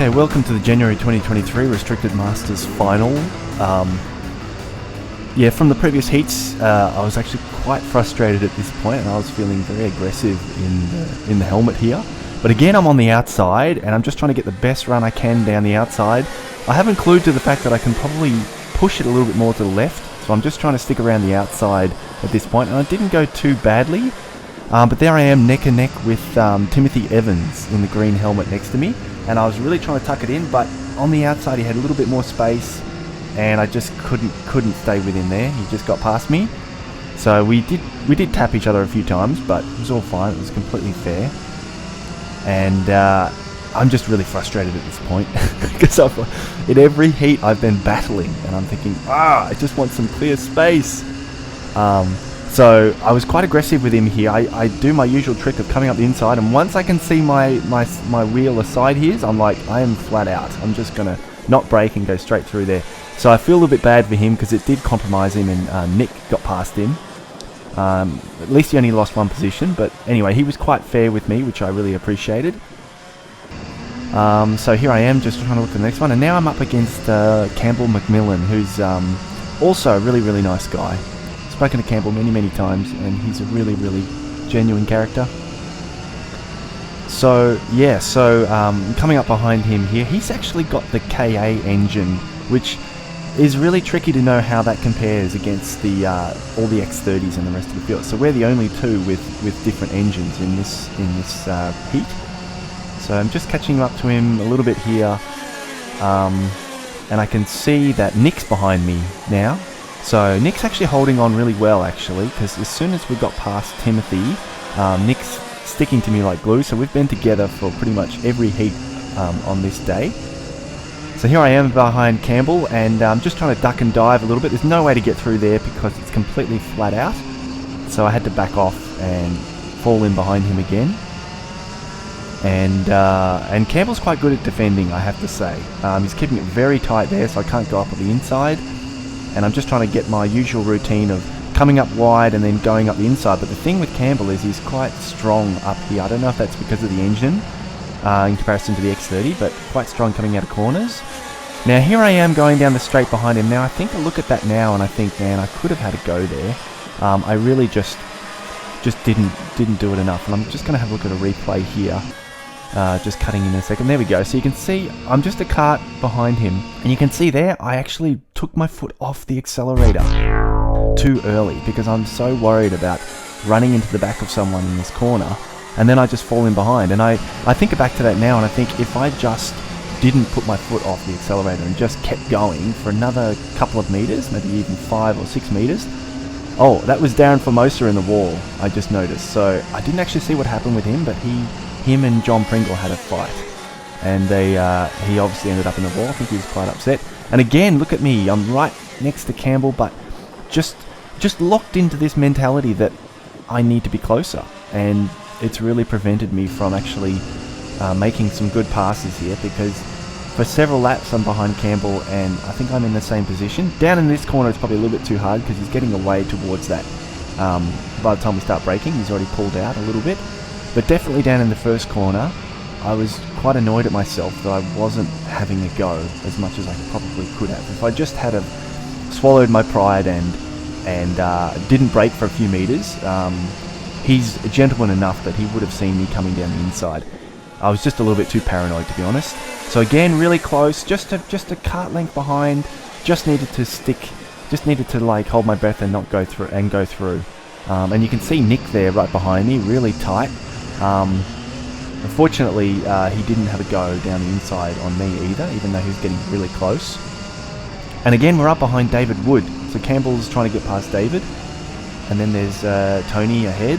Okay, welcome to the January 2023 Restricted Masters Final. From the previous heats, I was actually quite frustrated at this point, and I was feeling very aggressive in the helmet here. But again, I'm on the outside, and I'm just trying to get the best run I can down the outside. I haven't clued to the fact that I can probably push it a little bit more to the left, so I'm just trying to stick around the outside at this point, and I didn't go too badly. But there I am, neck and neck with Timothy Evans in the green helmet next to me. And I was really trying to tuck it in, but on the outside he had a little bit more space, and I just couldn't stay within there. He just got past me. So we did tap each other a few times, but it was all fine. It was completely fair. And I'm just really frustrated at this point because in every heat I've been battling, and I'm thinking, I just want some clear space. So I was quite aggressive with him here. I do my usual trick of coming up the inside, and once I can see my wheel aside his, I'm like, I am flat out. I'm just going to not brake and go straight through there. So I feel a little bit bad for him because it did compromise him, and Nick got past him. At least he only lost one position, but anyway, he was quite fair with me, which I really appreciated. So here I am just trying to look at the next one, and now I'm up against Campbell McMillan, who's also a really, really nice guy. Spoken to Campbell many times, and he's a really genuine character. So coming up behind him here, he's actually got the KA engine, which is really tricky to know how that compares against the all the X30s and the rest of the field. So we're the only two with different engines in this heat. So I'm just catching up to him a little bit here, and I can see that Nick's behind me now. So Nick's actually holding on really well, actually, because as soon as we got past Timothy, Nick's sticking to me like glue. So we've been together for pretty much every heat on this day. So here I am behind Campbell, and I'm just trying to duck and dive a little bit. There's no way to get through there because it's completely flat out. So I had to back off and fall in behind him again. And Campbell's quite good at defending, I have to say. He's keeping it very tight there, so I can't go up on the inside. And I'm just trying to get my usual routine of coming up wide and then going up the inside. But the thing with Campbell is he's quite strong up here. I don't know if that's because of the engine in comparison to the X30, but quite strong coming out of corners. Now here I am going down the straight behind him. Now I think I look at that now and I think, man, I could have had a go there. I really just didn't do it enough. And I'm just going to have a look at a replay here. Just cutting in a second. There we go. So you can see I'm just a kart behind him, and you can see there I actually took my foot off the accelerator too early because I'm so worried about running into the back of someone in this corner, and then I just fall in behind. And I think back to that now, and I think if I just didn't put my foot off the accelerator and just kept going for another couple of meters, maybe even 5 or 6 meters. Oh, that was Darren Formosa in the wall, I just noticed. So I didn't actually see what happened with him, but him and John Pringle had a fight, and he obviously ended up in the wall. I think he was quite upset. And again, look at me, I'm right next to Campbell, but just locked into this mentality that I need to be closer, and it's really prevented me from actually making some good passes here, because for several laps I'm behind Campbell, and I think I'm in the same position. Down in this corner it's probably a little bit too hard because he's getting away towards that. By the time we start braking, he's already pulled out a little bit. But definitely down in the first corner, I was quite annoyed at myself that I wasn't having a go as much as I probably could have. If I just had swallowed my pride and didn't brake for a few meters, he's a gentleman enough that he would have seen me coming down the inside. I was just a little bit too paranoid, to be honest. So again, really close, just a kart length behind. Just needed to like hold my breath and not go through. And you can see Nick there right behind me, really tight. Unfortunately, he didn't have a go down the inside on me either, even though he was getting really close. And again, we're up behind David Wood. So Campbell's trying to get past David. And then there's Tony ahead.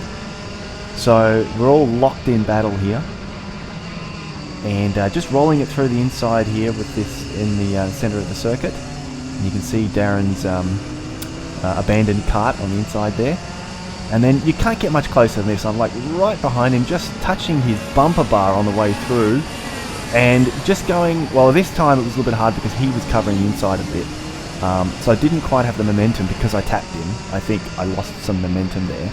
So we're all locked in battle here. And just rolling it through the inside here with this in the center of the circuit. And you can see Darren's abandoned kart on the inside there. And then you can't get much closer than this. I'm like right behind him, just touching his bumper bar on the way through. And just going, well, this time it was a little bit hard because he was covering the inside a bit. So I didn't quite have the momentum because I tapped him. I think I lost some momentum there.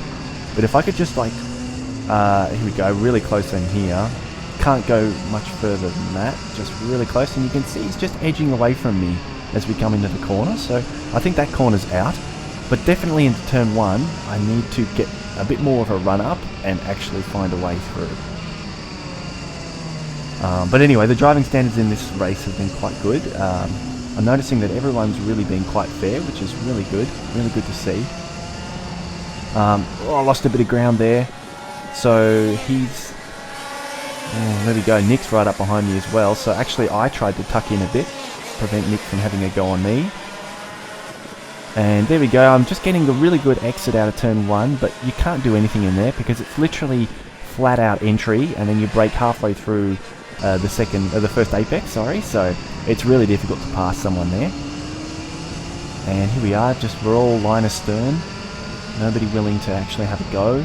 But if I could just like, here we go, really close in here, can't go much further than that, just really close, and you can see he's just edging away from me as we come into the corner, so I think that corner's out. But definitely into turn 1, I need to get a bit more of a run up and actually find a way through. But anyway, the driving standards in this race have been quite good. I'm noticing that everyone's really been quite fair, which is really good to see. I lost a bit of ground there, so he's... there we go, Nick's right up behind me as well, so actually I tried to tuck in a bit, prevent Nick from having a go on me. And there we go, I'm just getting a really good exit out of turn 1, but you can't do anything in there because it's literally flat out entry, and then you brake halfway through the first apex, sorry, so it's really difficult to pass someone there. And here we are, we're all line astern, nobody willing to actually have a go.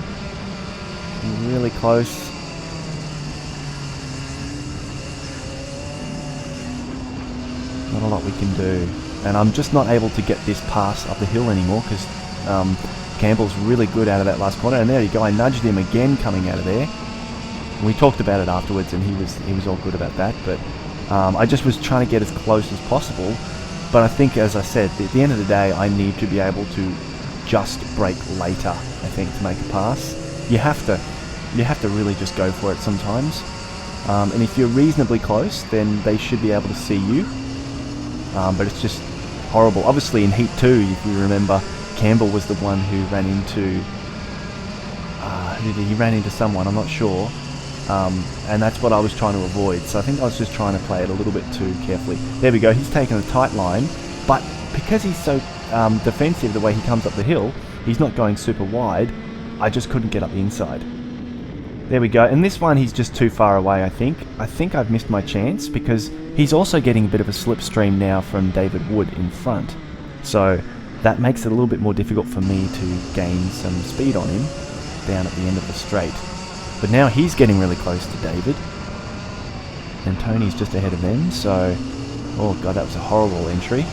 Really close. Not a lot we can do. And I'm just not able to get this pass up the hill anymore because Campbell's really good out of that last corner. And there you go, I nudged him again coming out of there. And we talked about it afterwards and he was all good about that. But I just was trying to get as close as possible. But I think, as I said, at the end of the day, I need to be able to just brake later, I think, to make a pass. You have to really just go for it sometimes. And if you're reasonably close, then they should be able to see you. But it's just horrible. Obviously in Heat 2, if you remember, Campbell was the one who ran into... he ran into someone, I'm not sure. And that's what I was trying to avoid. So I think I was just trying to play it a little bit too carefully. There we go, he's taken a tight line. But because he's so defensive the way he comes up the hill, he's not going super wide. I just couldn't get up the inside. There we go, and this one he's just too far away, I think. I think I've missed my chance because he's also getting a bit of a slipstream now from David Wood in front. So that makes it a little bit more difficult for me to gain some speed on him down at the end of the straight. But now he's getting really close to David. And Tony's just ahead of them, so... Oh god, that was a horrible entry.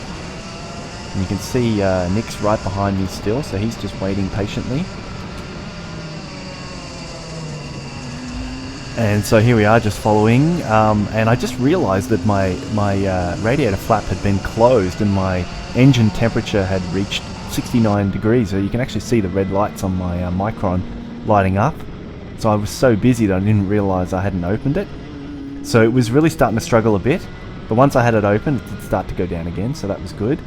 And you can see Nick's right behind me still, so he's just waiting patiently. And so here we are, just following, and I just realised that my radiator flap had been closed and my engine temperature had reached 69 degrees, so you can actually see the red lights on my Micron lighting up. So I was so busy that I didn't realise I hadn't opened it. So it was really starting to struggle a bit, but once I had it open, it did start to go down again, so that was good.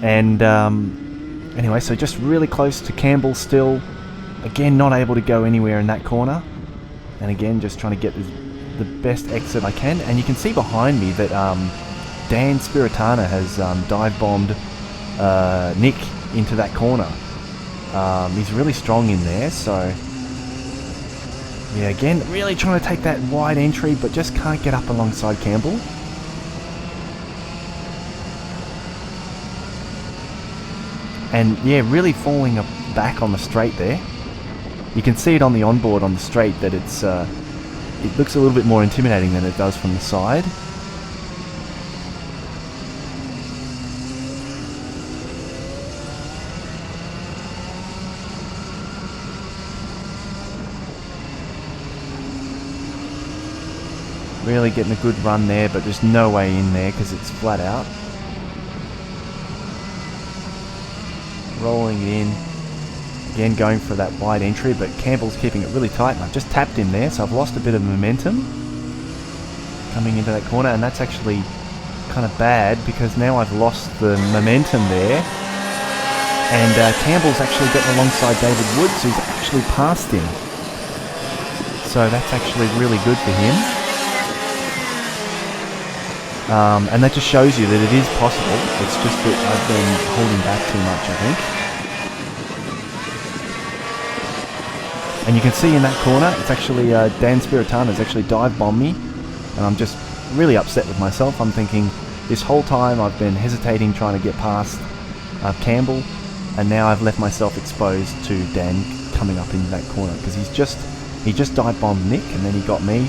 And anyway, so just really close to Campbell still. Again, not able to go anywhere in that corner. And again, just trying to get the best exit I can. And you can see behind me that Dan Spiritana has dive-bombed Nick into that corner. He's really strong in there, so... Yeah, again, really trying to take that wide entry, but just can't get up alongside Campbell. And yeah, really falling back on the straight there. You can see it on the onboard on the straight that it's it looks a little bit more intimidating than it does from the side. Really getting a good run there, but there's no way in there because it's flat out. Rolling it in. Again, going for that wide entry, but Campbell's keeping it really tight, and I've just tapped him there, so I've lost a bit of momentum coming into that corner, and that's actually kind of bad because now I've lost the momentum there. And Campbell's actually getting alongside David Wood, so he's actually passed him. So that's actually really good for him. And that just shows you that it is possible. It's just that I've been holding back too much, I think. And you can see in that corner, it's actually Dan Spiritana's actually dive-bombed me. And I'm just really upset with myself. I'm thinking, this whole time I've been hesitating trying to get past Campbell. And now I've left myself exposed to Dan coming up into that corner. Because he just dive-bombed Nick and then he got me.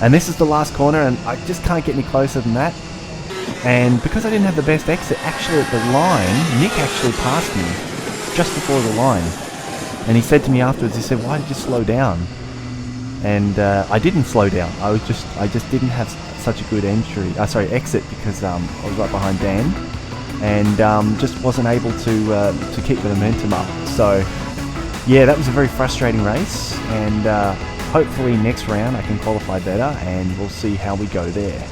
And this is the last corner, and I just can't get any closer than that. And because I didn't have the best exit, actually at the line, Nick actually passed me just before the line. And he said to me afterwards, he said, "Why did you slow down?" and I didn't slow down. I just didn't have such a good exit, because I was right behind Dan, and just wasn't able to keep the momentum up. So yeah, that was a very frustrating race, and hopefully next round I can qualify better, and we'll see how we go there.